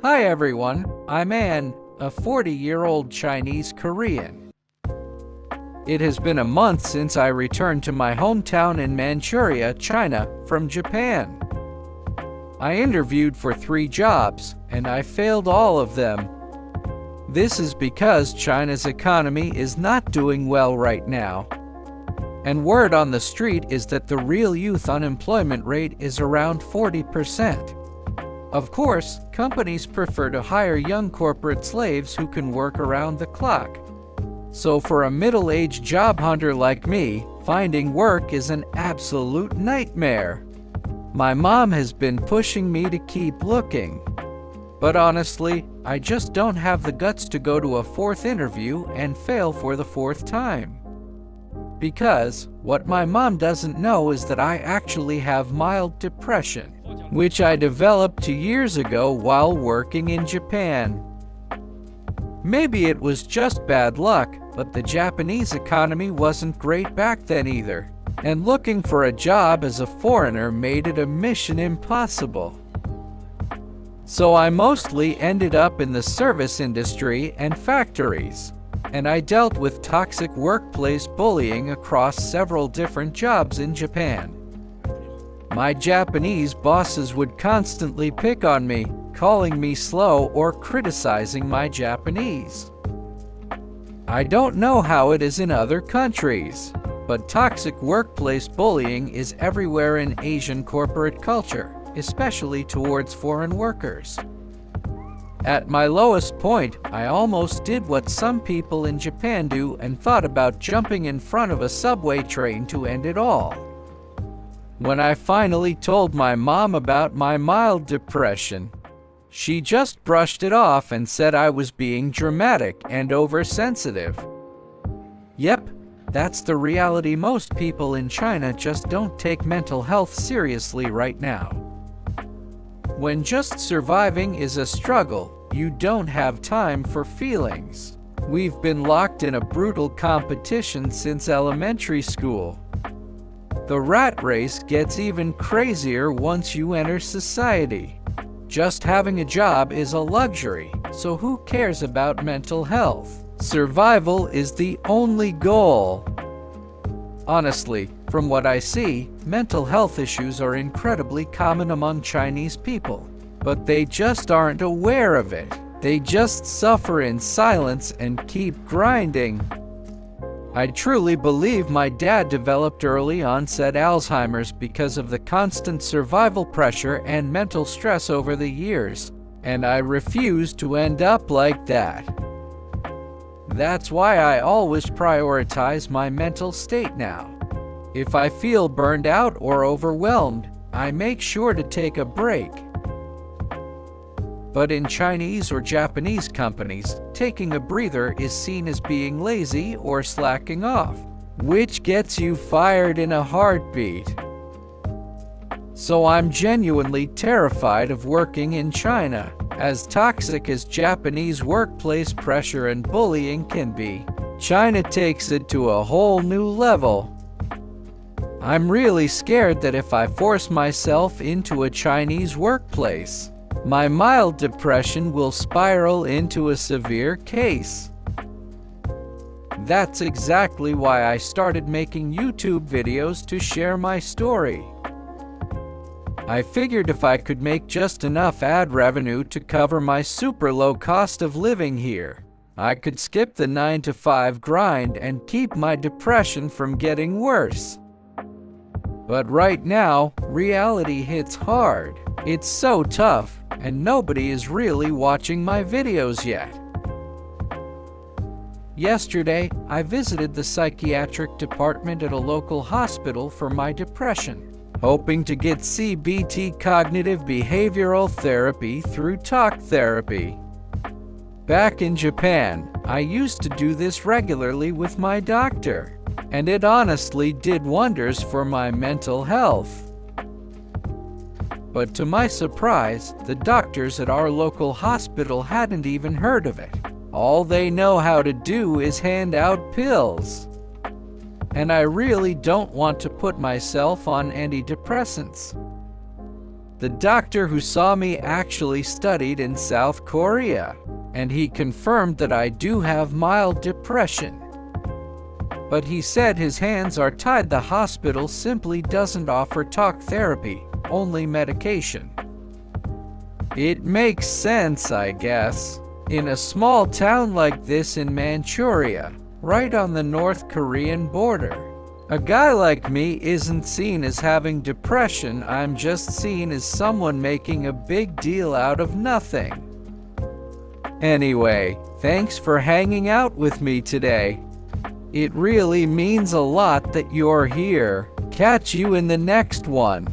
Hi everyone, I'm Ann, a 40-year-old Chinese Korean. It has been a month since I returned to my hometown in Manchuria, China, from Japan. I interviewed for 3 jobs, and I failed all of them. This is because China's economy is not doing well right now. And word on the street is that the real youth unemployment rate is around 40%. Of course, companies prefer to hire young corporate slaves who can work around the clock. So for a middle-aged job hunter like me, finding work is an absolute nightmare. My mom has been pushing me to keep looking. But honestly, I just don't have the guts to go to a 4th interview and fail for the 4th time. Because what my mom doesn't know is that I actually have mild depression, which I developed 2 years ago while working in Japan. Maybe it was just bad luck, but the Japanese economy wasn't great back then either, and looking for a job as a foreigner made it a mission impossible. So I mostly ended up in the service industry and factories, and I dealt with toxic workplace bullying across several different jobs in Japan. My Japanese bosses would constantly pick on me, calling me slow or criticizing my Japanese. I don't know how it is in other countries, but toxic workplace bullying is everywhere in Asian corporate culture, especially towards foreign workers. At my lowest point, I almost did what some people in Japan do and thought about jumping in front of a subway train to end it all. When I finally told my mom about my mild depression, she just brushed it off and said I was being dramatic and oversensitive. Yep, that's the reality. Most people in China just don't take mental health seriously right now. When just surviving is a struggle, you don't have time for feelings. We've been locked in a brutal competition since elementary school. The rat race gets even crazier once you enter society. Just having a job is a luxury, so who cares about mental health? Survival is the only goal. Honestly, from what I see, mental health issues are incredibly common among Chinese people, but they just aren't aware of it. They just suffer in silence and keep grinding. I truly believe my dad developed early onset Alzheimer's because of the constant survival pressure and mental stress over the years, and I refuse to end up like that. That's why I always prioritize my mental state now. If I feel burned out or overwhelmed, I make sure to take a break. But in Chinese or Japanese companies, taking a breather is seen as being lazy or slacking off, which gets you fired in a heartbeat. So I'm genuinely terrified of working in China. As toxic as Japanese workplace pressure and bullying can be, China takes it to a whole new level. I'm really scared that if I force myself into a Chinese workplace, my mild depression will spiral into a severe case. That's exactly why I started making YouTube videos to share my story. I figured if I could make just enough ad revenue to cover my super low cost of living here, I could skip the 9-to-5 grind and keep my depression from getting worse. But right now, reality hits hard. It's so tough, and nobody is really watching my videos yet. Yesterday, I visited the psychiatric department at a local hospital for my depression, hoping to get CBT, cognitive behavioral therapy, through talk therapy. Back in Japan, I used to do this regularly with my doctor, and it honestly did wonders for my mental health. But to my surprise, the doctors at our local hospital hadn't even heard of it. All they know how to do is hand out pills. And I really don't want to put myself on antidepressants. The doctor who saw me actually studied in South Korea, and he confirmed that I do have mild depression. But he said his hands are tied. The hospital simply doesn't offer talk therapy, only medication. It makes sense, I guess. In a small town like this in Manchuria, right on the North Korean border, a guy like me isn't seen as having depression. I'm just seen as someone making a big deal out of nothing. Anyway, thanks for hanging out with me today. It really means a lot that you're here. Catch you in the next one.